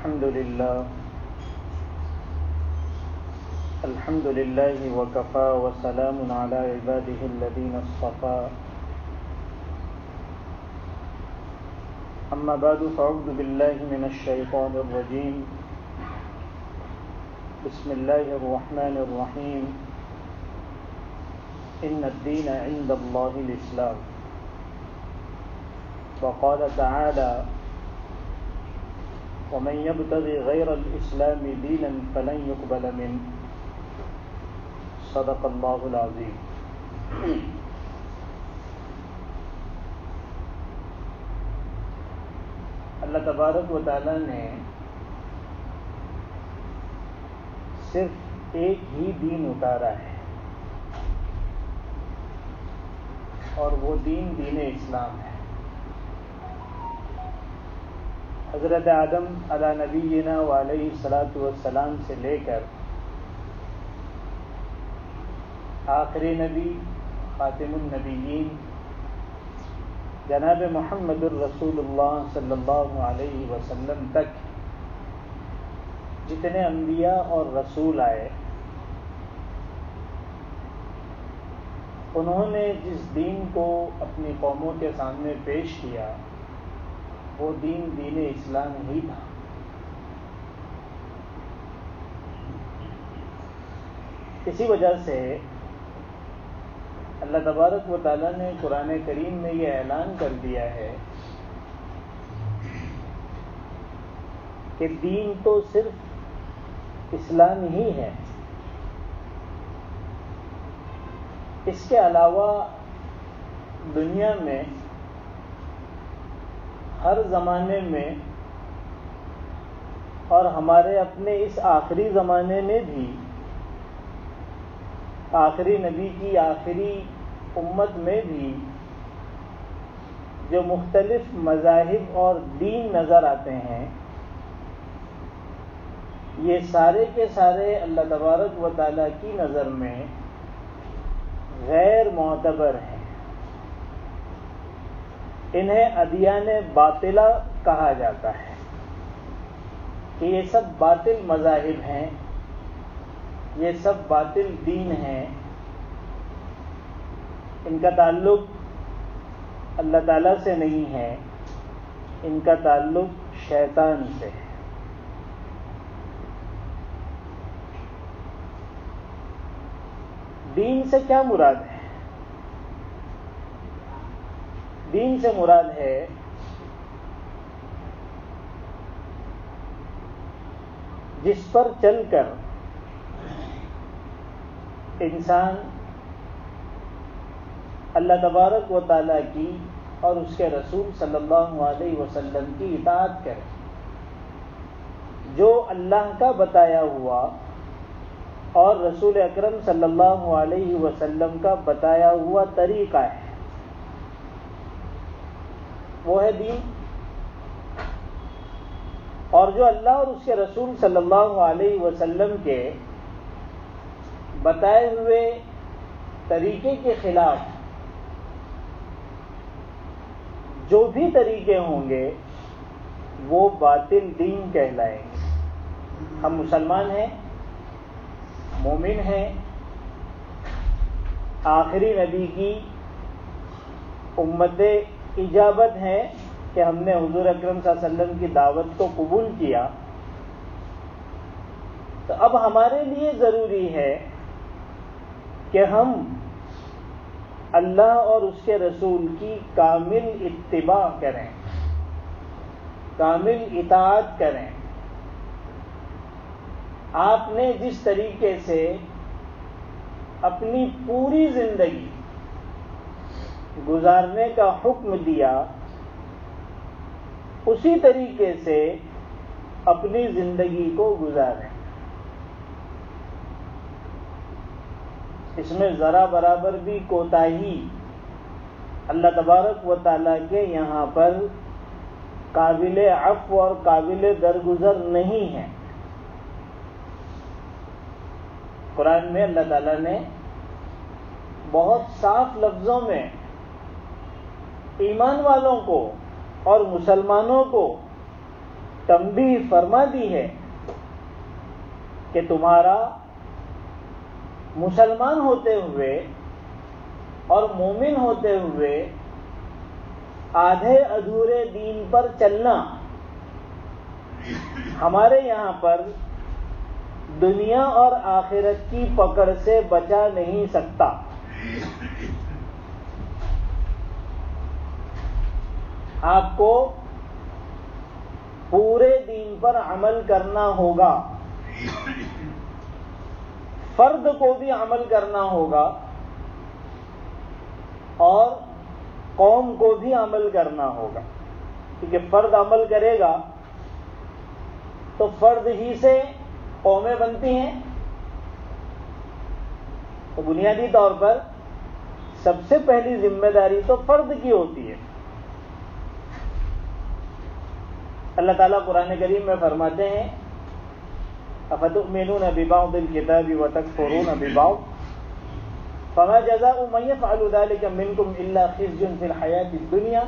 الحمد لله وكفى وسلام على عباده الذين اصطفى أما بعد فأعوذ بالله من الشيطان الرجيم بسم الله الرحمن الرحيم إن الدين عند الله الإسلام وقال تعالى ومن يبتغي غير الإسلام دينا فلن يقبل منه صدق اللہ العظیم۔ اللہ تبارک و تعالی نے صرف ایک ہی دین اتارا ہے اور وہ دین اسلام ہے۔ حضرت آدم علی نبینا وعلیہ الصلاۃ والسلام سے لے کر آخری نبی خاتم النبیین جناب محمد الرسول اللہ صلی اللہ علیہ وسلم تک جتنے انبیاء اور رسول آئے، انہوں نے جس دین کو اپنی قوموں کے سامنے پیش کیا وہ دین اسلام ہی تھا۔ اسی وجہ سے اللہ تبارک و تعالیٰ نے قرآن کریم میں یہ اعلان کر دیا ہے کہ دین تو صرف اسلام ہی ہے، اس کے علاوہ دنیا میں ہر زمانے میں اور ہمارے اپنے اس آخری زمانے میں بھی آخری نبی کی آخری امت میں بھی جو مختلف مذاہب اور دین نظر آتے ہیں، یہ سارے کے سارے اللہ تبارک و تعالیٰ کی نظر میں غیر معتبر ہیں۔ انہیں ادیان باطلہ کہا جاتا ہے کہ یہ سب باطل مذاہب ہیں، یہ سب باطل دین ہیں، ان کا تعلق اللہ تعالیٰ سے نہیں ہے، ان کا تعلق شیطان سے ہے۔ دین سے کیا مراد ہے؟ دین سے مراد ہے جس پر چل کر انسان اللہ تبارک و تعالیٰ کی اور اس کے رسول صلی اللہ علیہ وسلم کی اطاعت کرے۔ جو اللہ کا بتایا ہوا اور رسول اکرم صلی اللہ علیہ وسلم کا بتایا ہوا طریقہ ہے، وہ ہے دین۔ اور جو اللہ اور اس کے رسول صلی اللہ علیہ وسلم کے بتائے ہوئے طریقے کے خلاف جو بھی طریقے ہوں گے وہ باطل دین کہلائیں گے۔ ہم مسلمان ہیں، مومن ہیں، آخری نبی کی امت اجابت ہے کہ ہم نے حضور اکرم صلی اللہ علیہ وسلم کی دعوت کو قبول کیا، تو اب ہمارے لیے ضروری ہے کہ ہم اللہ اور اس کے رسول کی کامل اتباع کریں، کامل اطاعت کریں۔ آپ نے جس طریقے سے اپنی پوری زندگی گزارنے کا حکم دیا، اسی طریقے سے اپنی زندگی کو گزاریں۔ اس میں ذرا برابر بھی کوتاہی اللہ تبارک و تعالیٰ کے یہاں پر قابل عفو اور قابل درگزر نہیں ہے۔ قرآن میں اللہ تعالیٰ نے بہت صاف لفظوں میں ایمان والوں کو اور مسلمانوں کو تنبیہ فرما دی ہے کہ تمہارا مسلمان ہوتے ہوئے اور مومن ہوتے ہوئے آدھے ادھورے دین پر چلنا ہمارے یہاں پر دنیا اور آخرت کی پکڑ سے بچا نہیں سکتا. آپ کو پورے دین پر عمل کرنا ہوگا، فرد کو بھی عمل کرنا ہوگا اور قوم کو بھی عمل کرنا ہوگا، کیونکہ فرد عمل کرے گا تو فرد ہی سے قومیں بنتی ہیں. تو بنیادی طور پر سب سے پہلی ذمہ داری تو فرد کی ہوتی ہے. اللہ تعالیٰ قرآن کریم میں فرماتے ہیں افتؤمنون ببعض الكتاب وتکفرون ببعض فما جزاء من يفعل ذلك منكم الا خزي في الحياة الدنيا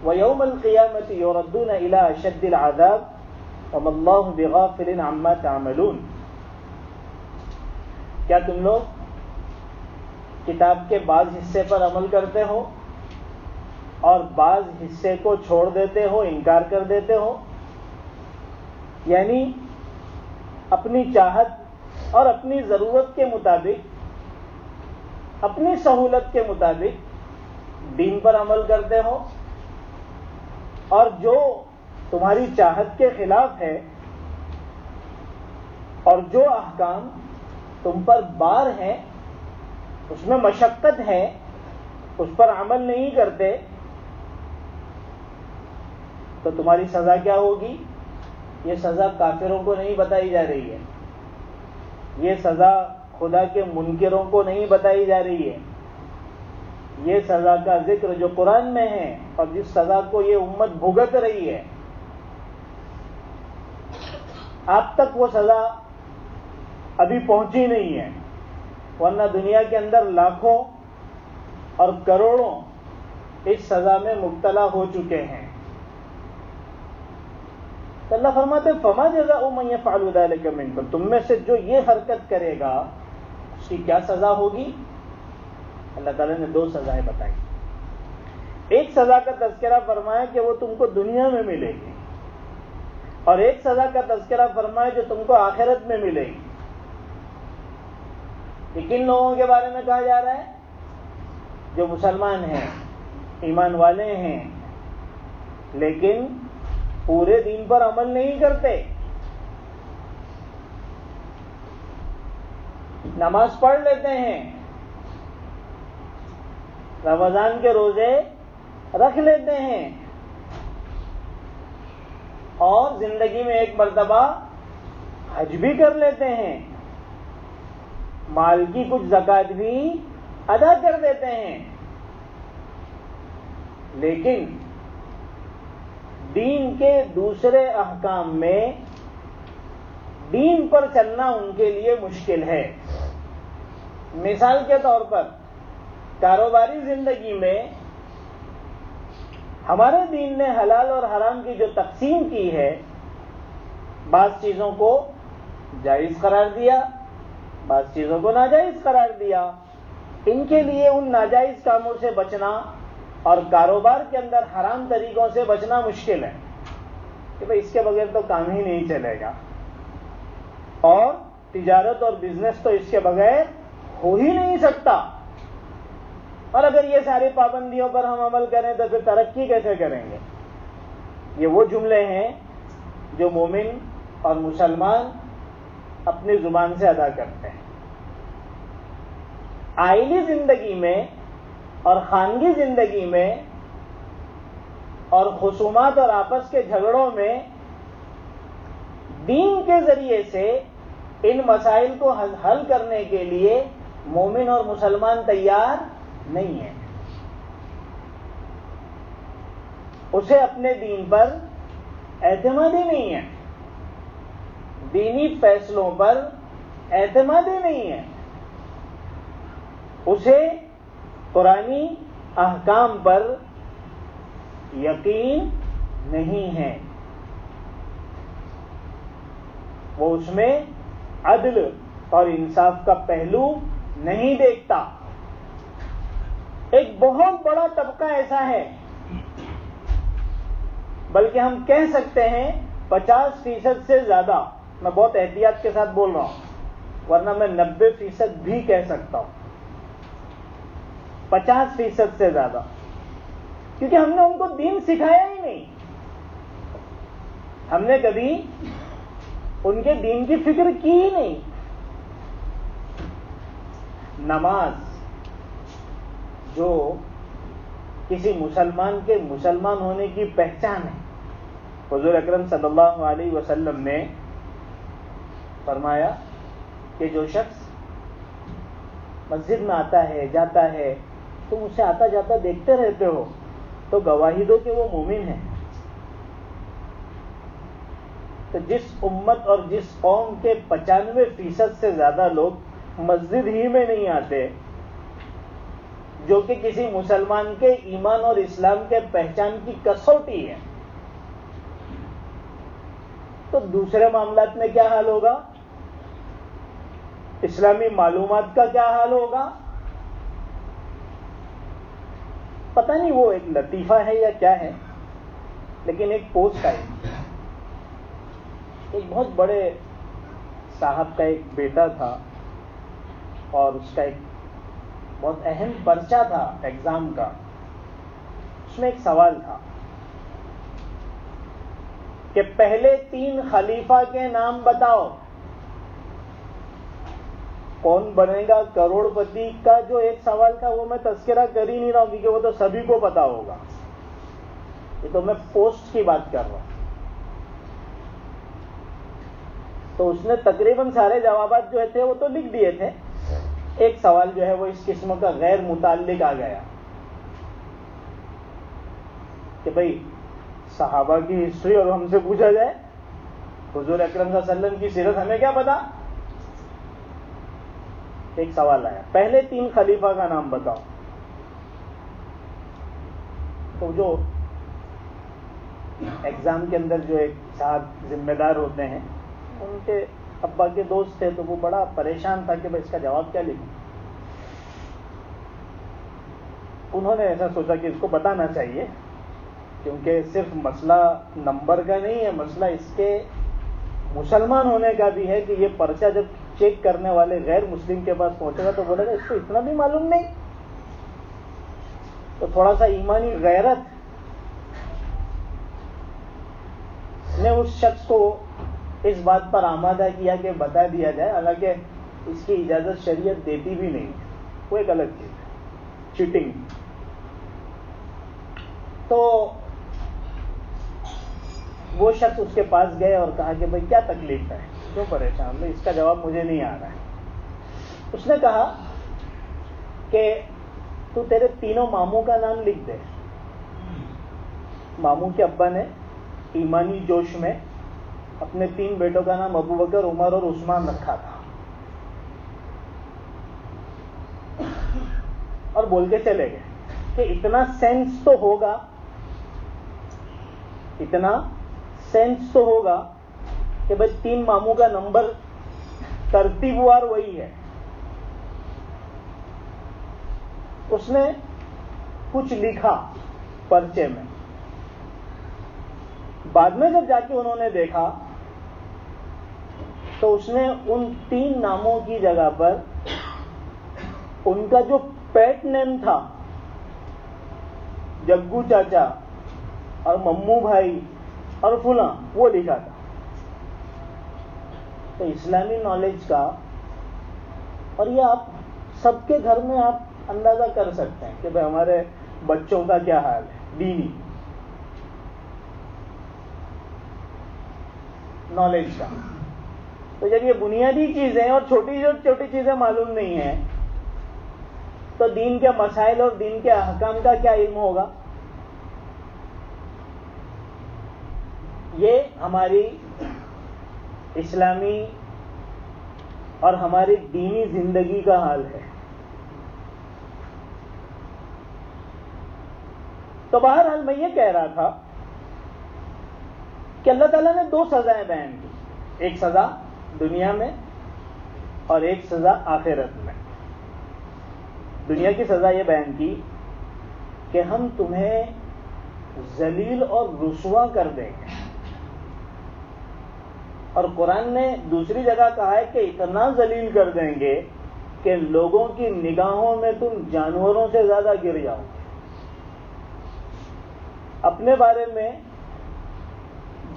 ويوم القيامة يردون الى اشد العذاب وما اللہ بغافل عما تعملون. کیا تم لوگ کتاب کے بعض حصے پر عمل کرتے ہو اور بعض حصے کو چھوڑ دیتے ہو، انکار کر دیتے ہو؟ یعنی اپنی چاہت اور اپنی ضرورت کے مطابق، اپنی سہولت کے مطابق دین پر عمل کرتے ہو، اور جو تمہاری چاہت کے خلاف ہے اور جو احکام تم پر بار ہیں، اس میں مشقت ہے، اس پر عمل نہیں کرتے، تو تمہاری سزا کیا ہوگی؟ یہ سزا کافروں کو نہیں بتائی جا رہی ہے، یہ سزا خدا کے منکروں کو نہیں بتائی جا رہی ہے. یہ سزا کا ذکر جو قرآن میں ہے اور جس سزا کو یہ امت بھگت رہی ہے، آپ تک وہ سزا ابھی پہنچی نہیں ہے، ورنہ دنیا کے اندر لاکھوں اور کروڑوں اس سزا میں مبتلا ہو چکے ہیں. تو اللہ فرماتے فما جزاء من يفعل ذلك منكم، تم میں سے جو یہ حرکت کرے گا اس کی کیا سزا ہوگی؟ اللہ تعالیٰ نے دو سزائیں بتائی. ایک سزا کا تذکرہ فرمایا کہ وہ تم کو دنیا میں ملے گی، اور ایک سزا کا تذکرہ فرمایا جو تم کو آخرت میں ملے گی. یہ کن لوگوں کے بارے میں کہا جا رہا ہے؟ جو مسلمان ہیں، ایمان والے ہیں، لیکن پورے دین پر عمل نہیں کرتے. نماز پڑھ لیتے ہیں، رمضان کے روزے رکھ لیتے ہیں، اور زندگی میں ایک مرتبہ حج بھی کر لیتے ہیں، مال کی کچھ زکوٰۃ بھی ادا کر دیتے ہیں، لیکن دین کے دوسرے احکام میں دین پر چلنا ان کے لیے مشکل ہے. مثال کے طور پر کاروباری زندگی میں ہمارے دین نے حلال اور حرام کی جو تقسیم کی ہے، بعض چیزوں کو جائز قرار دیا، بعض چیزوں کو ناجائز قرار دیا. ان کے لیے ان ناجائز کاموں سے بچنا اور کاروبار کے اندر حرام طریقوں سے بچنا مشکل ہے کہ بھئی اس کے بغیر تو کام ہی نہیں چلے گا، اور تجارت اور بزنس تو اس کے بغیر ہو ہی نہیں سکتا. اور اگر یہ ساری پابندیوں پر ہم عمل کریں تو پھر ترقی کیسے کریں گے؟ یہ وہ جملے ہیں جو مومن اور مسلمان اپنی زبان سے ادا کرتے ہیں. آئلی زندگی میں اور خانگی زندگی میں اور خصومات اور آپس کے جھگڑوں میں دین کے ذریعے سے ان مسائل کو حل کرنے کے لیے مومن اور مسلمان تیار نہیں ہے. اسے اپنے دین پر اعتماد ہی نہیں ہے، دینی فیصلوں پر اعتماد ہی نہیں ہے، اسے قرآنی احکام پر یقین نہیں ہے. وہ اس میں عدل اور انصاف کا پہلو نہیں دیکھتا. ایک بہت بڑا طبقہ ایسا ہے، بلکہ ہم کہہ سکتے ہیں 50% سے زیادہ، میں بہت احتیاط کے ساتھ بول رہا ہوں ورنہ میں 90% بھی کہہ سکتا ہوں، 50% سے زیادہ، کیونکہ ہم نے ان کو دین سکھایا ہی نہیں. ہم نے کبھی ان کے دین کی فکر کی ہی نہیں. نماز جو کسی مسلمان کے مسلمان ہونے کی پہچان ہے، حضور اکرم صلی اللہ علیہ وسلم نے فرمایا کہ جو شخص مسجد میں آتا ہے جاتا ہے، تم اسے آتا جاتا دیکھتے رہتے ہو تو گواہی دو کہ وہ مومن ہے. تو جس امت اور جس قوم کے 95% سے زیادہ لوگ مسجد ہی میں نہیں آتے، جو کہ کسی مسلمان کے ایمان اور اسلام کے پہچان کی کسوٹی ہے، تو دوسرے معاملات میں کیا حال ہوگا؟ اسلامی معلومات کا کیا حال ہوگا؟ پتہ نہیں وہ ایک لطیفہ ہے یا کیا ہے، لیکن ایک پوسٹ آئی، ایک بہت بڑے صاحب کا ایک بیٹا تھا اور اس کا ایک بہت اہم پرچہ تھا ایگزام کا. اس میں ایک سوال تھا کہ پہلے 3 خلیفہ کے نام بتاؤ. کون بنے گا کروڑ پتی کا جو ایک سوال تھا وہ میں تذکرہ کر ہی نہیں رہا ہوں کیونکہ وہ تو سبھی کو پتا ہوگا. یہ تو میں پوسٹ کی بات کر رہا ہوں. تو اس نے تقریباً سارے جوابات جو تھے وہ تو لکھ دیے تھے. ایک سوال جو ہے وہ اس قسم کا غیر متعلق آ گیا کہ بھئی صحابہ کی ہسٹری اور ہم سے پوچھا جائے حضور اکرم صلی اللہ علیہ وسلم کی سیرت ہمیں کیا پتا. ایک سوال آیا پہلے 3 خلیفہ کا نام بتاؤ. تو جو ایگزام کے اندر جو ایک صاحب ذمہ دار ہوتے ہیں، ان کے ابا کے دوست تھے، تو وہ بڑا پریشان تھا کہ بھائی اس کا جواب کیا لکھوں. انہوں نے ایسا سوچا کہ اس کو بتانا چاہیے، کیونکہ صرف مسئلہ نمبر کا نہیں ہے، مسئلہ اس کے مسلمان ہونے کا بھی ہے کہ یہ پرچہ جب چیک کرنے والے غیر مسلم کے پاس پہنچے گا تو بولے گا اس کو اتنا بھی معلوم نہیں. تو تھوڑا سا ایمانی غیرت نے اس شخص کو اس بات پر آمادہ کیا کہ بتا دیا جائے، حالانکہ اس کی اجازت شریعت دیتی بھی نہیں، وہ ایک الگ چیز ہے، چیٹنگ. تو وہ شخص اس کے پاس گئے اور کہا کہ بھئی کیا تکلیف ہے، کیوں پریشان ہے، اس کا جواب مجھے نہیں آ رہا ہے. اس نے کہا کہ تو تیرے 3 ماموں کا نام لکھ دے. ماموں کے ابا نے ایمانی جوش میں اپنے 3 بیٹوں کا نام ابو بکر، عمر اور عثمان رکھا تھا، اور بول کے چلے گئے کہ اتنا سینس تو ہوگا، اتنا سینس تو ہوگا کہ بھائی 3 ماموں کا نمبر ترتیب وار وہی ہے. اس نے کچھ لکھا پرچے میں. بعد میں جب جا کے انہوں نے دیکھا تو اس نے ان 3 ناموں کی جگہ پر ان کا جو پیٹ نیم تھا، جگو چاچا اور ممو بھائی اور فلاں، وہ لکھا تھا. تو اسلامی نالج کا، اور یہ آپ سب کے گھر میں آپ اندازہ کر سکتے ہیں کہ بھئی ہمارے بچوں کا کیا حال ہے دینی نالج کا. تو جب یہ بنیادی چیزیں اور چھوٹی چیزیں معلوم نہیں ہیں تو دین کے مسائل اور دین کے احکام کا کیا علم ہوگا. یہ ہماری اسلامی اور ہماری دینی زندگی کا حال ہے. تو بہرحال میں یہ کہہ رہا تھا کہ اللہ تعالیٰ نے 2 سزائیں بیان کی. ایک سزا دنیا میں اور ایک سزا آخرت میں۔ دنیا کی سزا یہ بیان کی کہ ہم تمہیں ذلیل اور رسوا کر دیں گے، اور قرآن نے دوسری جگہ کہا ہے کہ اتنا ذلیل کر دیں گے کہ لوگوں کی نگاہوں میں تم جانوروں سے زیادہ گر جاؤ گے۔ اپنے بارے میں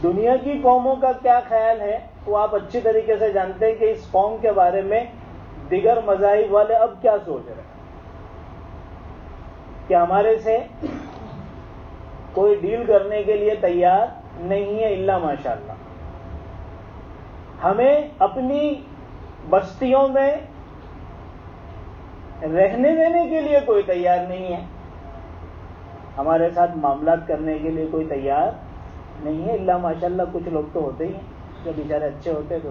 دنیا کی قوموں کا کیا خیال ہے وہ آپ اچھی طریقے سے جانتے ہیں کہ اس قوم کے بارے میں دیگر مذاہب والے اب کیا سوچ رہے ہیں کہ ہمارے سے کوئی ڈیل کرنے کے لیے تیار نہیں ہے الا ماشاءاللہ، ہمیں اپنی بستیوں میں رہنے دینے کے لیے کوئی تیار نہیں ہے، ہمارے ساتھ معاملات کرنے کے لیے کوئی تیار نہیں ہے الا ماشاءاللہ۔ کچھ لوگ تو ہوتے ہی ہیں جو بیچارے اچھے ہوتے ہیں تو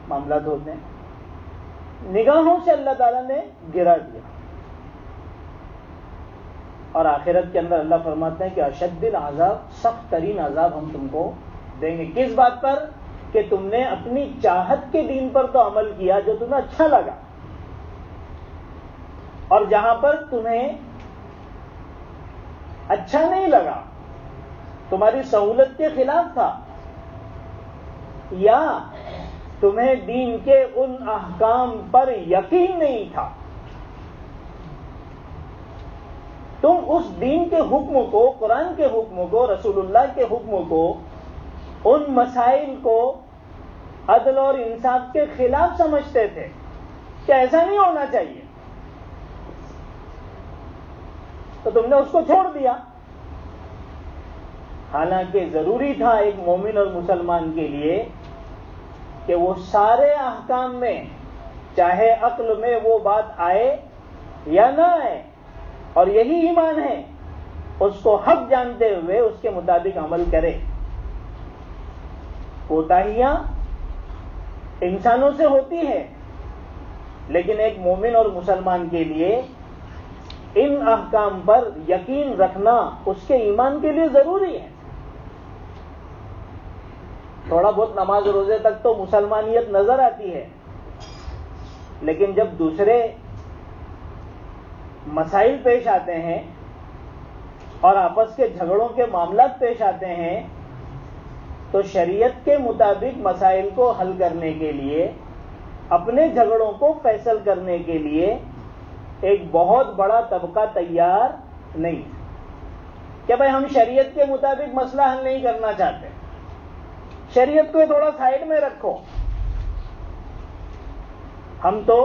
معاملات ہوتے ہیں۔ نگاہوں سے اللہ تعالیٰ نے گرا دیا، اور آخرت کے اندر اللہ فرماتے ہیں کہ اشد العذاب، سخت ترین عذاب ہم تم کو دیں گے۔ کس بات پر؟ کہ تم نے اپنی چاہت کے دین پر تو عمل کیا جو تمہیں اچھا لگا، اور جہاں پر تمہیں اچھا نہیں لگا، تمہاری سہولت کے خلاف تھا، یا تمہیں دین کے ان احکام پر یقین نہیں تھا، تم اس دین کے حکم کو، قرآن کے حکم کو، رسول اللہ کے حکم کو، ان مسائل کو عدل اور انصاف کے خلاف سمجھتے تھے کہ ایسا نہیں ہونا چاہیے، تو تم نے اس کو چھوڑ دیا۔ حالانکہ ضروری تھا ایک مومن اور مسلمان کے لیے کہ وہ سارے احکام میں، چاہے عقل میں وہ بات آئے یا نہ آئے، اور یہی ایمان ہے، اس کو حق جانتے ہوئے اس کے مطابق عمل کرے۔ کوتاہیاں انسانوں سے ہوتی ہے، لیکن ایک مومن اور مسلمان کے لیے ان احکام پر یقین رکھنا اس کے ایمان کے لیے ضروری ہے۔ تھوڑا بہت نماز روزے تک تو مسلمانیت نظر آتی ہے، لیکن جب دوسرے مسائل پیش آتے ہیں اور آپس کے جھگڑوں کے معاملات پیش آتے ہیں، تو شریعت کے مطابق مسائل کو حل کرنے کے لیے، اپنے جھگڑوں کو فیصل کرنے کے لیے ایک بہت بڑا طبقہ تیار نہیں کہ بھائی ہم شریعت کے مطابق مسئلہ حل نہیں کرنا چاہتے، شریعت کو تھوڑا سائڈ میں رکھو، ہم تو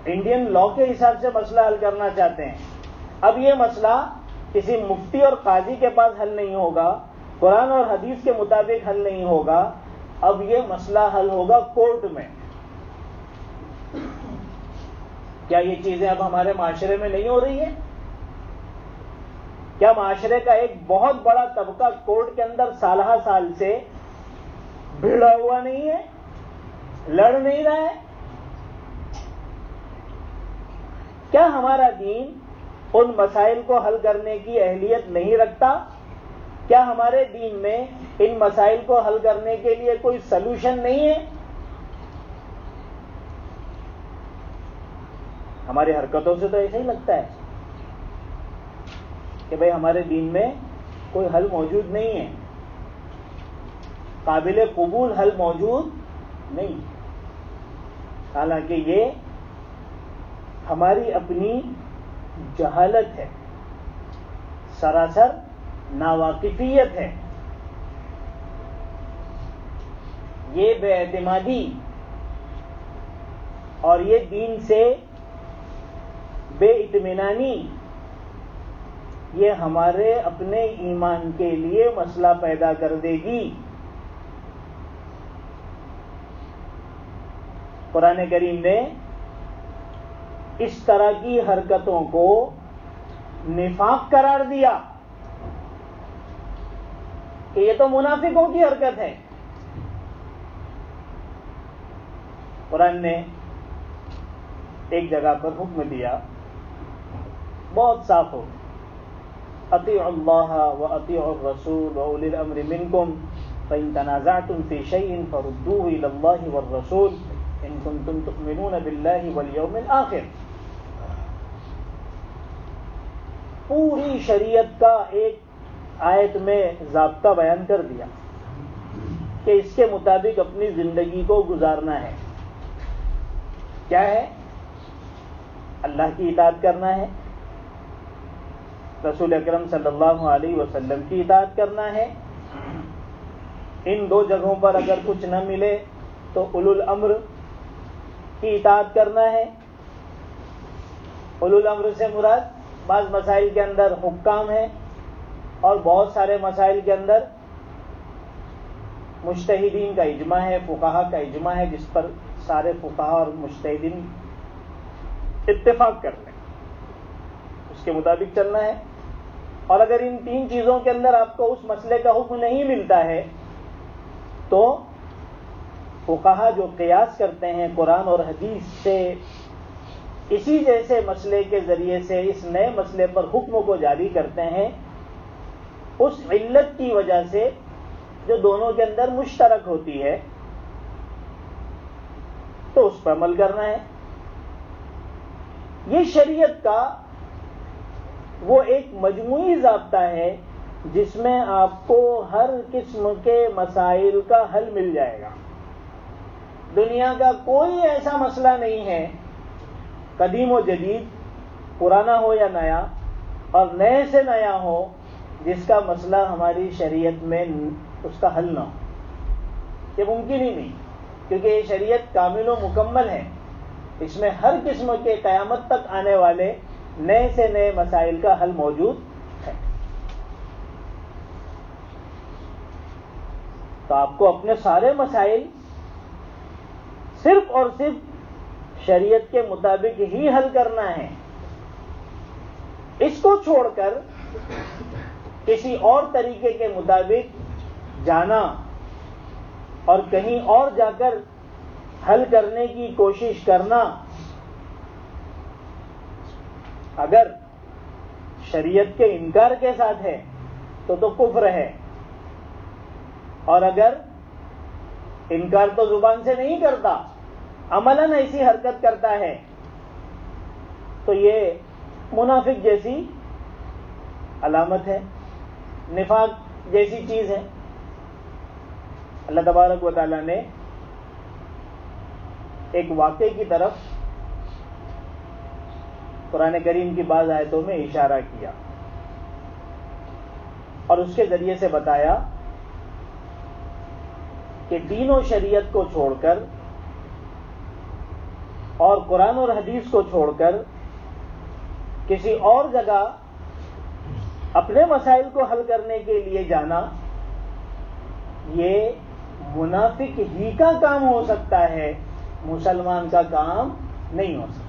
انڈین لا کے حساب سے مسئلہ حل کرنا چاہتے ہیں۔ اب یہ مسئلہ کسی مفتی اور قاضی کے پاس حل نہیں ہوگا، قرآن اور حدیث کے مطابق حل نہیں ہوگا، اب یہ مسئلہ حل ہوگا کورٹ میں۔ کیا یہ چیزیں اب ہمارے معاشرے میں نہیں ہو رہی ہیں؟ کیا معاشرے کا ایک بہت بڑا طبقہ کورٹ کے اندر سالہ سال سے بھیڑا ہوا نہیں ہے، لڑ نہیں رہا ہے؟ کیا ہمارا دین ان مسائل کو حل کرنے کی اہلیت نہیں رکھتا؟ کیا ہمارے دین میں ان مسائل کو حل کرنے کے لیے کوئی سلوشن نہیں ہے؟ ہماری حرکتوں سے تو ایسا ہی لگتا ہے کہ بھئی ہمارے دین میں کوئی حل موجود نہیں ہے، قابل قبول حل موجود نہیں، حالانکہ یہ ہماری اپنی جہالت ہے، سراسر ناواقفیت ہے، یہ بے اعتمادی اور یہ دین سے بے اطمینانی، یہ ہمارے اپنے ایمان کے لیے مسئلہ پیدا کر دے گی۔ قرآن کریم نے اس طرح کی حرکتوں کو نفاق قرار دیا کہ یہ تو منافقوں کی حرکت ہے۔ قرآن نے ایک جگہ پر حکم دیا بہت صاف ہو، اطیعوا اللہ و اطیعوا الرسول و اولی الامر منکم، فَإِن تَنَازَعْتُمْ فِي شَيْءٍ فَرُدُّوهُ إِلَى اللَّهِ وَالرَّسُولِ إِن كُنتُمْ تُؤْمِنُونَ بِاللَّهِ وَالْيَوْمِ الْآخِرِ. پوری شریعت کا ایک آیت میں ضابطہ بیان کر دیا کہ اس کے مطابق اپنی زندگی کو گزارنا ہے. کیا ہے؟ اللہ کی اطاعت کرنا ہے، رسول اکرم صلی اللہ علیہ وسلم کی اطاعت کرنا ہے. ان دو جگہوں پر اگر کچھ نہ ملے تو اولو الامر کی اطاعت کرنا ہے. اولو الامر سے مراد بعض مسائل کے اندر حکام ہیں اور بہت سارے مسائل کے اندر مجتہدین کا اجماع ہے، فقہا کا اجماع ہے، جس پر سارے فقہا اور مجتہدین اتفاق کر لیں، اس کے مطابق چلنا ہے. اور اگر ان تین چیزوں کے اندر آپ کو اس مسئلے کا حکم نہیں ملتا ہے تو فقہا جو قیاس کرتے ہیں قرآن اور حدیث سے، اسی جیسے مسئلے کے ذریعے سے اس نئے مسئلے پر حکم کو جاری کرتے ہیں، اس علت کی وجہ سے جو دونوں کے اندر مشترک ہوتی ہے تو اس پر عمل کرنا ہے. یہ شریعت کا وہ ایک مجموعی ضابطہ ہے جس میں آپ کو ہر قسم کے مسائل کا حل مل جائے گا. دنیا کا کوئی ایسا مسئلہ نہیں ہے، قدیم و جدید، پرانا ہو یا نیا، اور نئے سے نیا ہو، جس کا مسئلہ ہماری شریعت میں اس کا حل نہ ہو. یہ ممکن ہی نہیں، کیونکہ یہ شریعت کامل و مکمل ہے. اس میں ہر قسم کے قیامت تک آنے والے نئے سے نئے مسائل کا حل موجود ہے. تو آپ کو اپنے سارے مسائل صرف اور صرف شریعت کے مطابق ہی حل کرنا ہے. اس کو چھوڑ کر کسی اور طریقے کے مطابق جانا اور کہیں اور جا کر حل کرنے کی کوشش کرنا، اگر شریعت کے انکار کے ساتھ ہے تو کفر ہے، اور اگر انکار تو زبان سے نہیں کرتا، عملاً ایسی حرکت کرتا ہے، تو یہ منافق جیسی علامت ہے، نفاق جیسی چیز ہے. اللہ تبارک و تعالیٰ نے ایک واقعے کی طرف قرآن کریم کی بعض آیتوں میں اشارہ کیا اور اس کے ذریعے سے بتایا کہ دین و شریعت کو چھوڑ کر اور قرآن اور حدیث کو چھوڑ کر کسی اور جگہ اپنے مسائل کو حل کرنے کے لیے جانا، یہ منافق ہی کا کام ہو سکتا ہے، مسلمان کا کام نہیں ہو سکتا.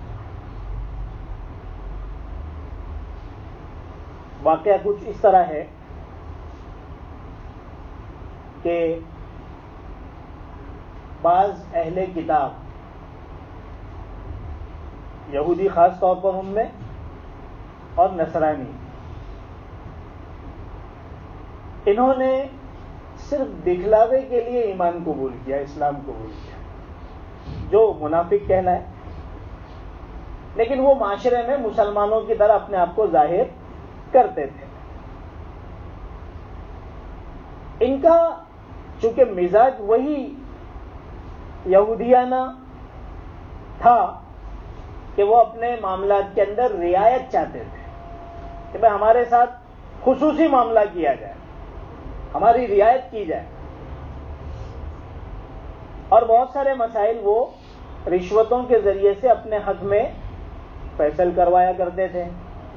واقعہ کچھ اس طرح ہے کہ بعض اہل کتاب، یہودی خاص طور پر ان میں اور نصرانی، انہوں نے صرف دکھلاوے کے لیے ایمان قبول کیا، اسلام قبول کیا، جو منافق کہلائے، لیکن وہ معاشرے میں مسلمانوں کی طرح اپنے آپ کو ظاہر کرتے تھے. ان کا چونکہ مزاج وہی یہودیانہ تھا کہ وہ اپنے معاملات کے اندر رعایت چاہتے تھے کہ بھئی ہمارے ساتھ خصوصی معاملہ کیا جائے، ہماری رعایت کی جائے. اور بہت سارے مسائل وہ رشوتوں کے ذریعے سے اپنے حق میں فیصل کروایا کرتے تھے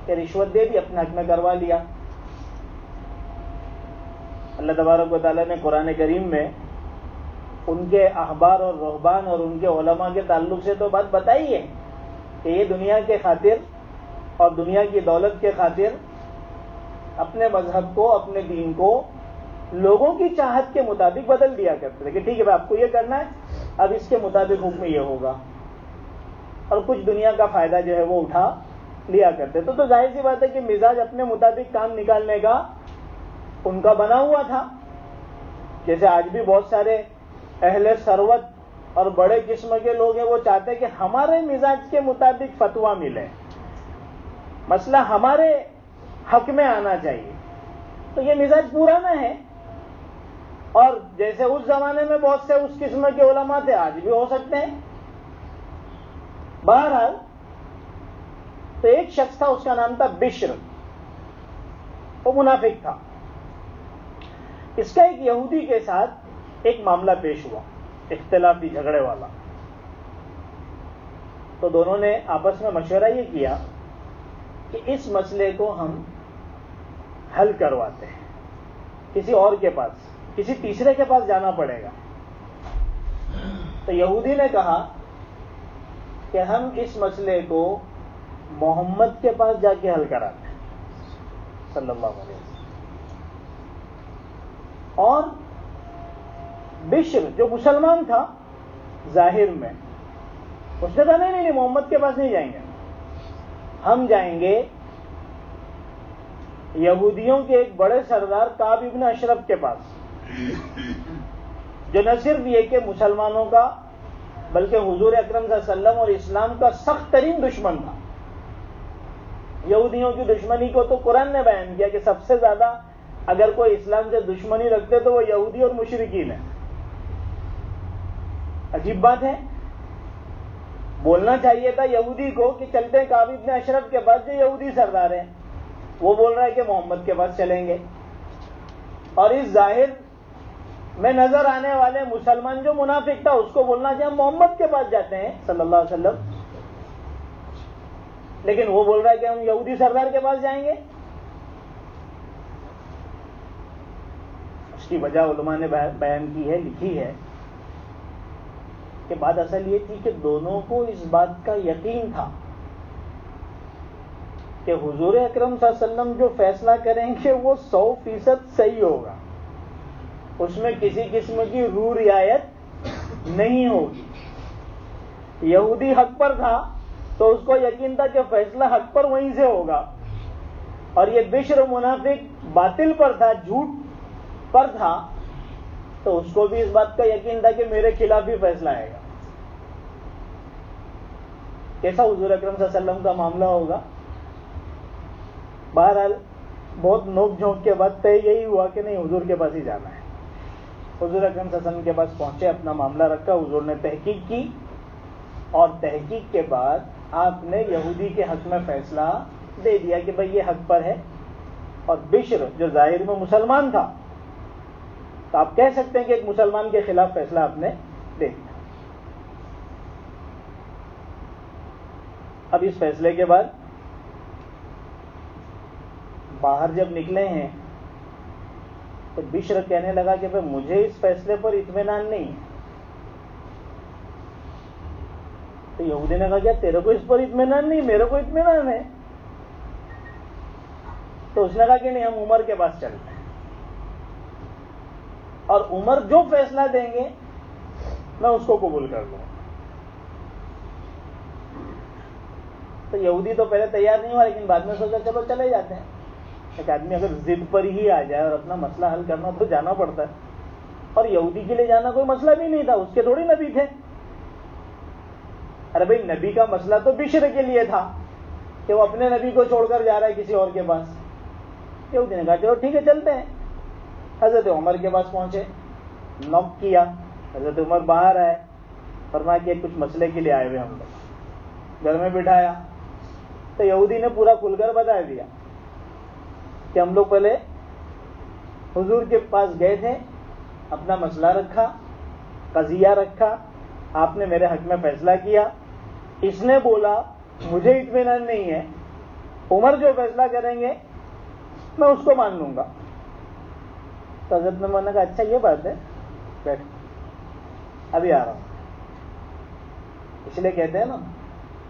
کہ رشوت دے دی، اپنے حق میں کروا لیا. اللہ تبارک و تعالیٰ نے قرآن کریم میں ان کے احبار اور رہبان اور ان کے علماء کے تعلق سے تو بات بتائی ہے کہ یہ دنیا کے خاطر اور دنیا کی دولت کے خاطر اپنے مذہب کو، اپنے دین کو لوگوں کی چاہت کے مطابق بدل دیا کرتے تھے کہ ٹھیک ہے بھائی آپ کو یہ کرنا ہے، اب اس کے مطابق حکم یہ ہوگا، اور کچھ دنیا کا فائدہ جو ہے وہ اٹھا لیا کرتے تھے. تو ظاہر سی بات ہے کہ مزاج اپنے مطابق کام نکالنے کا ان کا بنا ہوا تھا. جیسے آج بھی بہت سارے اہل ثروت اور بڑے قسم کے لوگ ہیں، وہ چاہتے ہیں کہ ہمارے مزاج کے مطابق فتویٰ ملے، مسئلہ ہمارے حق میں آنا چاہیے. تو یہ مزاج پرانا ہے، اور جیسے اس زمانے میں بہت سے اس قسم کے علماء تھے، آج بھی ہو سکتے ہیں. بہرحال تو ایک شخص تھا، اس کا نام تھا بشر، وہ منافق تھا. اس کا ایک یہودی کے ساتھ ایک معاملہ پیش ہوا، اختلافی جھگڑے والا. تو دونوں نے آپس میں مشورہ یہ کیا کہ اس مسئلے کو ہم حل کرواتے ہیں، کسی اور کے پاس، کسی تیسرے کے پاس جانا پڑے گا. تو یہودی نے کہا کہ ہم اس مسئلے کو محمد کے پاس جا کے حل کراتے ہیں صلی اللہ علیہ وسلم. اور بشر جو مسلمان تھا ظاہر میں، اس نے کہا نہیں محمد کے پاس نہیں جائیں گے، ہم جائیں گے یہودیوں کے ایک بڑے سردار کعب ابن اشرف کے پاس، جو نہ صرف یہ کہ مسلمانوں کا بلکہ حضور اکرم صلی اللہ علیہ وسلم اور اسلام کا سخت ترین دشمن تھا. یہودیوں کی دشمنی کو تو قرآن نے بیان کیا کہ سب سے زیادہ اگر کوئی اسلام سے دشمنی رکھتے تو وہ یہودی اور مشرکین ہیں. عجیب بات ہے، بولنا چاہیے تھا یہودی کو کہ چلتے ہیں کعب ابن اشرف کے پاس جو یہودی سردار ہیں، وہ بول رہا ہے کہ محمد کے پاس چلیں گے. اور اس ظاہر میں نظر آنے والے مسلمان جو منافق تھا، اس کو بولنا چاہیے ہم محمد کے پاس جاتے ہیں صلی اللہ علیہ وسلم، لیکن وہ بول رہا ہے کہ ہم یہودی سردار کے پاس جائیں گے. اس کی وجہ علماء نے بیان کی ہے، لکھی ہے کہ بات اصل یہ تھی کہ دونوں کو اس بات کا یقین تھا کہ حضور اکرم صلی اللہ علیہ وسلم جو فیصلہ کریں گے وہ 100% صحیح ہوگا، اس میں کسی قسم کی رو رعایت نہیں ہوگی. یہودی حق پر تھا تو اس کو یقین تھا کہ فیصلہ حق پر وہیں سے ہوگا، اور یہ بشر منافق باطل پر تھا، جھوٹ پر تھا، تو اس کو بھی اس بات کا یقین تھا کہ میرے خلاف ہی فیصلہ آئے گا. کیسا حضور اکرم صلی اللہ علیہ وسلم کا معاملہ ہوگا. بہرحال بہت نوک جھونک کے بعد طے یہی ہوا کہ نہیں حضور کے پاس ہی جانا ہے. حضور اکرم صلی اللہ علیہ وسلم کے پاس پہنچے، اپنا معاملہ رکھا، حضور نے تحقیق کی، اور تحقیق کے بعد آپ نے یہودی کے حق میں فیصلہ دے دیا کہ بھئی یہ حق پر ہے. اور بشر جو ظاہر میں مسلمان تھا، تو آپ کہہ سکتے ہیں کہ ایک مسلمان کے خلاف فیصلہ آپ نے دے دیا. اب اس فیصلے کے بعد باہر جب نکلے ہیں تو بشر کہنے لگا کہ بھئی مجھے اس فیصلے پر اطمینان نہیں ہے. تو یہودی نے کہا کیا تیرے کو اس پر اطمینان نہیں؟ میرے کو اطمینان ہے. تو اس نے کہا کہ نہیں ہم عمر کے پاس چلتے ہیں، اور عمر جو فیصلہ دیں گے میں اس کو قبول کر لوں. تو یہودی تو پہلے تیار نہیں ہوا، لیکن بعد میں سوچا چلو چلے جاتے ہیں. ایک آدمی اگر ضد پر ہی آ جائے اور اپنا مسئلہ حل کرنا تو جانا پڑتا ہے. اور یہودی کے لیے جانا کوئی مسئلہ بھی نہیں تھا، اس کے تھوڑی نبی تھے. ارے بھائی نبی کا مسئلہ تو بشر کے لیے تھا کہ وہ اپنے نبی کو چھوڑ کر جا رہا ہے کسی اور کے پاس. یہودی نے کہا چلو ٹھیک ہے چلتے ہیں. حضرت عمر کے پاس پہنچے، نوک کیا، حضرت عمر باہر آئے، فرمایا کہ کچھ مسئلے کے لیے آئے ہوئے ہم لوگ. گھر میں بٹھایا تو یہودی نے پورا کھل کر بتا دیا کہ ہم لوگ پہلے حضور کے پاس گئے تھے، اپنا مسئلہ رکھا، قضیہ رکھا، آپ نے میرے حق میں فیصلہ کیا. اس نے بولا مجھے اطمینان نہیں ہے، عمر جو فیصلہ کریں گے میں اس کو مان لوں گا. تو حضرت عمر نے کہا اچھا یہ بات ہے، بیٹھ ابھی آ رہا ہوں. اس لیے کہتے ہیں نا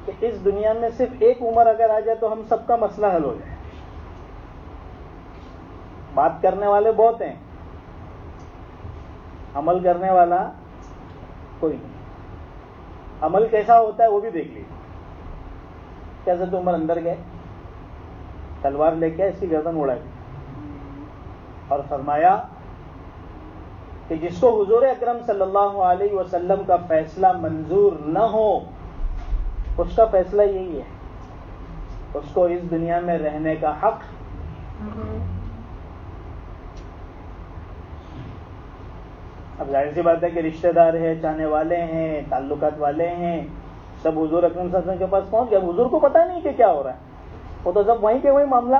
کہ اس دنیا میں صرف ایک عمر اگر آ جائے تو ہم سب کا مسئلہ حل ہو جائے. بات کرنے والے بہت ہیں، عمل کرنے والا کوئی نہیں. عمل کیسا ہوتا ہے وہ بھی دیکھ لیجیے. کہ حضرت عمر اندر گئے، تلوار لے کے اس کی گردن اڑا دی اور فرمایا کہ جس کو حضور اکرم صلی اللہ علیہ وسلم کا فیصلہ منظور نہ ہو اس کا فیصلہ یہی ہے، اس کو اس دنیا میں رہنے کا حق اب ظاہر سی بات ہے کہ رشتہ دار ہیں، چاہنے والے ہیں، تعلقات والے ہیں، سب حضور اکرم صلی اللہ علیہ وسلم کے پاس پہنچ گئے. حضور کو پتہ نہیں کہ کیا ہو رہا ہے، وہ تو سب وہیں کے وہیں معاملہ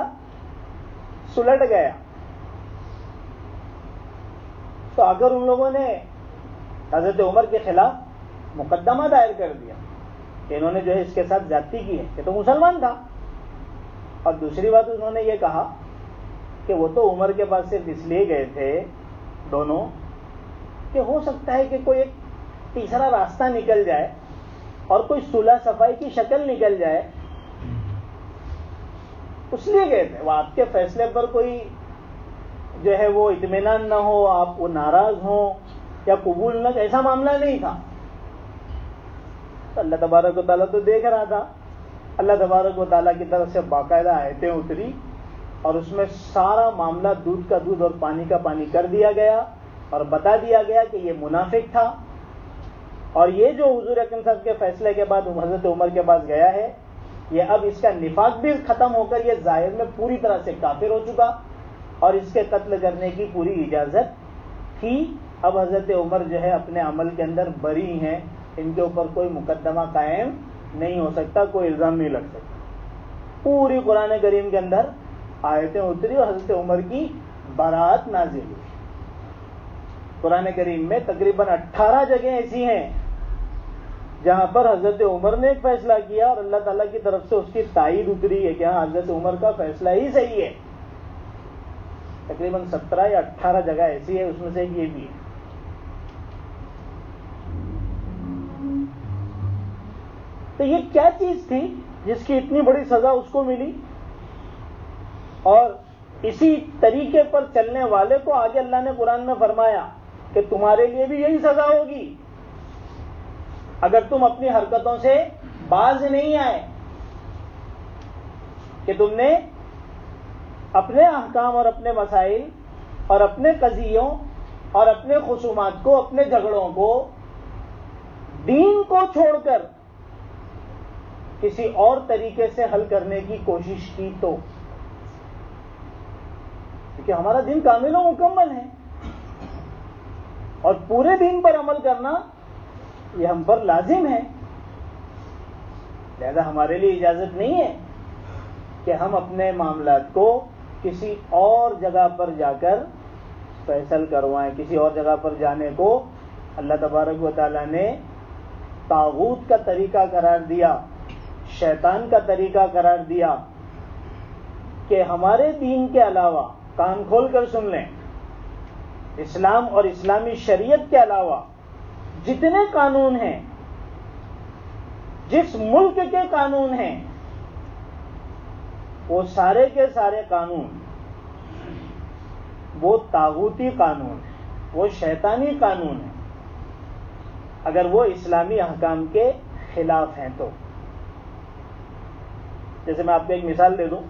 سلٹ گیا. تو اگر ان لوگوں نے حضرت عمر کے خلاف مقدمہ دائر کر دیا کہ انہوں نے جو ہے اس کے ساتھ زیادتی کی ہے، کہ تو مسلمان تھا، اور دوسری بات انہوں نے یہ کہا کہ وہ تو عمر کے پاس صرف اس لیے گئے تھے دونوں کہ ہو سکتا ہے کہ کوئی ایک تیسرا راستہ نکل جائے اور کوئی صلح صفائی کی شکل نکل جائے، اس لیے گئے تھے. وہ آپ کے فیصلے پر کوئی جو ہے وہ اطمینان نہ ہو، آپ وہ ناراض ہوں یا قبول نہ، ایسا معاملہ نہیں تھا. تو اللہ تبارک و تعالیٰ تو دیکھ رہا تھا. اللہ تبارک و تعالیٰ کی طرف سے باقاعدہ آیتیں اتری اور اس میں سارا معاملہ دودھ کا دودھ اور پانی کا پانی کر دیا گیا اور بتا دیا گیا کہ یہ منافق تھا، اور یہ جو حضور اکرم صاحب کے فیصلے کے بعد حضرت عمر کے پاس گیا ہے، یہ اب اس کا نفاق بھی ختم ہو کر یہ ظاہر میں پوری طرح سے کافر ہو چکا اور اس کے قتل کرنے کی پوری اجازت تھی. اب حضرت عمر جو ہے اپنے عمل کے اندر بری ہیں، ان کے اوپر کوئی مقدمہ قائم نہیں ہو سکتا، کوئی الزام نہیں لگ سکتا. پوری قرآن کریم کے اندر آیتیں اتری اور حضرت عمر کی برات نازل ہوئی. قرآن کریم میں تقریباً 18 جگہیں ایسی ہیں جہاں پر حضرت عمر نے ایک فیصلہ کیا اور اللہ تعالیٰ کی طرف سے اس کی تائید اتری ہے کہ ہاں حضرت عمر کا فیصلہ ہی صحیح ہے. تقریباً 17 یا 18 جگہ ایسی ہے، اس میں سے ایک یہ بھی ہے. تو یہ کیا چیز تھی جس کی اتنی بڑی سزا اس کو ملی، اور اسی طریقے پر چلنے والے کو آگے اللہ نے قرآن میں فرمایا کہ تمہارے لیے بھی یہی سزا ہوگی اگر تم اپنی حرکتوں سے باز نہیں آئے، کہ تم نے اپنے احکام اور اپنے مسائل اور اپنے قضیوں اور اپنے خصومات کو، اپنے جھگڑوں کو، دین کو چھوڑ کر کسی اور طریقے سے حل کرنے کی کوشش کی. تو کیونکہ ہمارا دین کامل و مکمل ہے اور پورے دین پر عمل کرنا یہ ہم پر لازم ہے، لہذا ہمارے لیے اجازت نہیں ہے کہ ہم اپنے معاملات کو کسی اور جگہ پر جا کر فیصل کروائیں. کسی اور جگہ پر جانے کو اللہ تبارک و تعالیٰ نے طاغوت کا طریقہ قرار دیا، شیطان کا طریقہ قرار دیا کہ ہمارے دین کے علاوہ، کان کھول کر سن لیں، اسلام اور اسلامی شریعت کے علاوہ جتنے قانون ہیں، جس ملک کے قانون ہیں، وہ سارے کے سارے قانون وہ طاغوتی قانون ہیں، وہ شیطانی قانون ہیں اگر وہ اسلامی احکام کے خلاف ہیں تو. جیسے میں آپ کو ایک مثال دے دوں،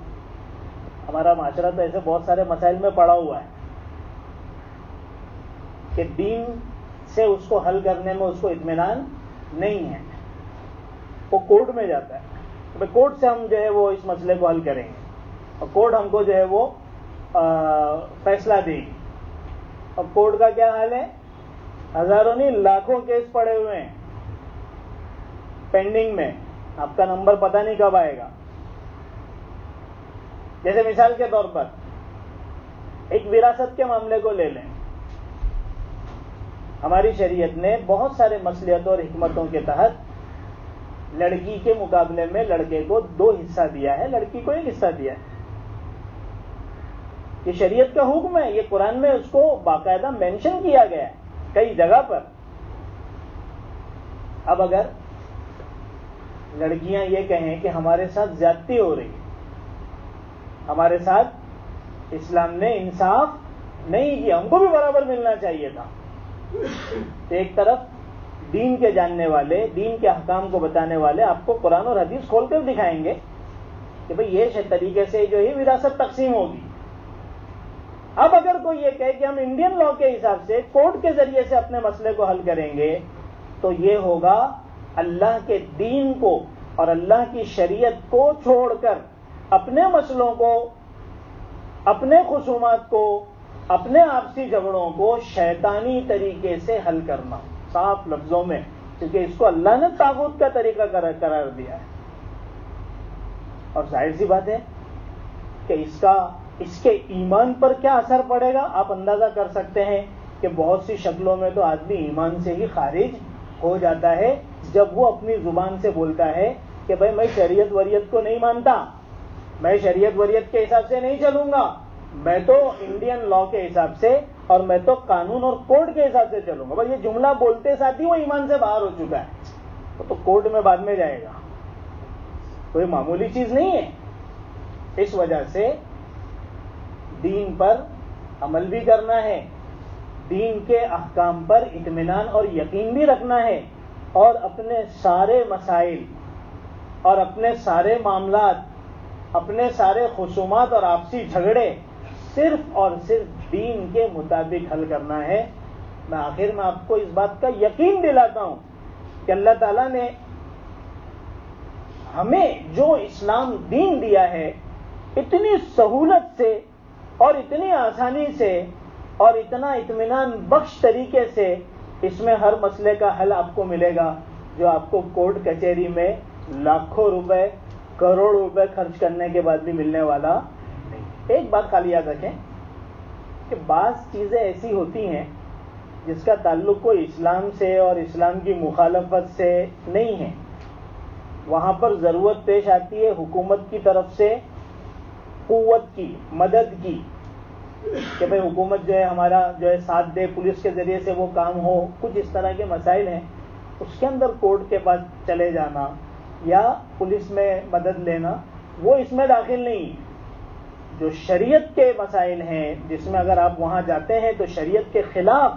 ہمارا معاشرہ تو ایسے بہت سارے مسائل میں پڑا ہوا ہے کہ دین سے اس کو حل کرنے میں اس کو اطمینان نہیں ہے، وہ کورٹ میں جاتا ہے، کورٹ سے ہم جو ہے وہ اس مسئلے کو حل کریں گے اور کورٹ ہم کو جو ہے وہ فیصلہ دے گی. اور کورٹ کا کیا حال ہے؟ ہزاروں نہیں لاکھوں کیس پڑے ہوئے ہیں پینڈنگ میں، آپ کا نمبر پتہ نہیں کب آئے گا. جیسے مثال کے طور پر ایک وراثت کے معاملے کو لے لیں. ہماری شریعت نے بہت سارے مصلحتوں اور حکمتوں کے تحت لڑکی کے مقابلے میں لڑکے کو 2 حصہ دیا ہے، لڑکی کو 1 حصہ دیا ہے. یہ شریعت کا حکم ہے، یہ قرآن میں اس کو باقاعدہ مینشن کیا گیا ہے کئی جگہ پر. اب اگر لڑکیاں یہ کہیں کہ ہمارے ساتھ زیادتی ہو رہی ہے، ہمارے ساتھ اسلام نے انصاف نہیں کیا، ہم کو بھی برابر ملنا چاہیے تھا، تو ایک طرف دین کے جاننے والے، دین کے احکام کو بتانے والے آپ کو قرآن اور حدیث کھول کر دکھائیں گے کہ بھئی یہ طریقے سے جو ہے وراثت تقسیم ہوگی. اب اگر کوئی یہ کہے کہ ہم انڈین لا کے حساب سے کورٹ کے ذریعے سے اپنے مسئلے کو حل کریں گے، تو یہ ہوگا اللہ کے دین کو اور اللہ کی شریعت کو چھوڑ کر اپنے مسئلوں کو، اپنے خصومات کو، اپنے آپسی جھگڑوں کو شیطانی طریقے سے حل کرنا، صاف لفظوں میں، کیونکہ اس کو اللہ نے طاغوت کا طریقہ قرار دیا ہے۔ اور ظاہر سی بات ہے کہ اس کے ایمان پر کیا اثر پڑے گا، آپ اندازہ کر سکتے ہیں کہ بہت سی شکلوں میں تو آدمی ایمان سے ہی خارج ہو جاتا ہے جب وہ اپنی زبان سے بولتا ہے کہ بھائی میں شریعت وریت کو نہیں مانتا، میں شریعت وریت کے حساب سے نہیں چلوں گا، میں تو انڈین لا کے حساب سے اور میں تو قانون اور کورٹ کے حساب سے چلوں گا۔ بھائی یہ جملہ بولتے ساتھ ہی وہ ایمان سے باہر ہو چکا ہے، وہ تو کورٹ میں بعد میں جائے گا، کوئی معمولی چیز نہیں ہے۔ اس وجہ سے دین پر عمل بھی کرنا ہے، دین کے احکام پر اطمینان اور یقین بھی رکھنا ہے، اور اپنے سارے مسائل اور اپنے سارے معاملات، اپنے سارے خصومات اور آپسی جھگڑے صرف اور صرف دین کے مطابق حل کرنا ہے۔ میں آخر میں آپ کو اس بات کا یقین دلاتا ہوں کہ اللہ تعالیٰ نے ہمیں جو اسلام دین دیا ہے اتنی سہولت سے اور اتنی آسانی سے اور اتنا اطمینان بخش طریقے سے، اس میں ہر مسئلے کا حل آپ کو ملے گا جو آپ کو کورٹ کچہری میں لاکھوں روپے، کروڑ روپے خرچ کرنے کے بعد بھی ملنے والا نہیں۔ ایک بات خالی یاد رکھیں کہ بعض چیزیں ایسی ہوتی ہیں جس کا تعلق کوئی اسلام سے اور اسلام کی مخالفت سے نہیں ہے، وہاں پر ضرورت پیش آتی ہے حکومت کی طرف سے قوت کی، مدد کی، کہ بھئی حکومت جو ہے ہمارا جو ہے ساتھ دے، پولیس کے ذریعے سے وہ کام ہو، کچھ اس طرح کے مسائل ہیں، اس کے اندر کورٹ کے پاس چلے جانا یا پولیس میں مدد لینا وہ اس میں داخل نہیں۔ جو شریعت کے مسائل ہیں جس میں اگر آپ وہاں جاتے ہیں تو شریعت کے خلاف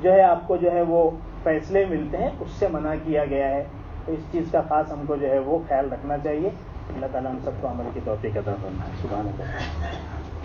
جو ہے آپ کو جو ہے وہ فیصلے ملتے ہیں، اس سے منع کیا گیا ہے۔ تو اس چیز کا خاص ہم کو جو ہے وہ خیال رکھنا چاہیے۔ اللہ تعالیٰ ہم سب کو عمل کی توفیق عطا فرمائے۔ سبحان اللہ۔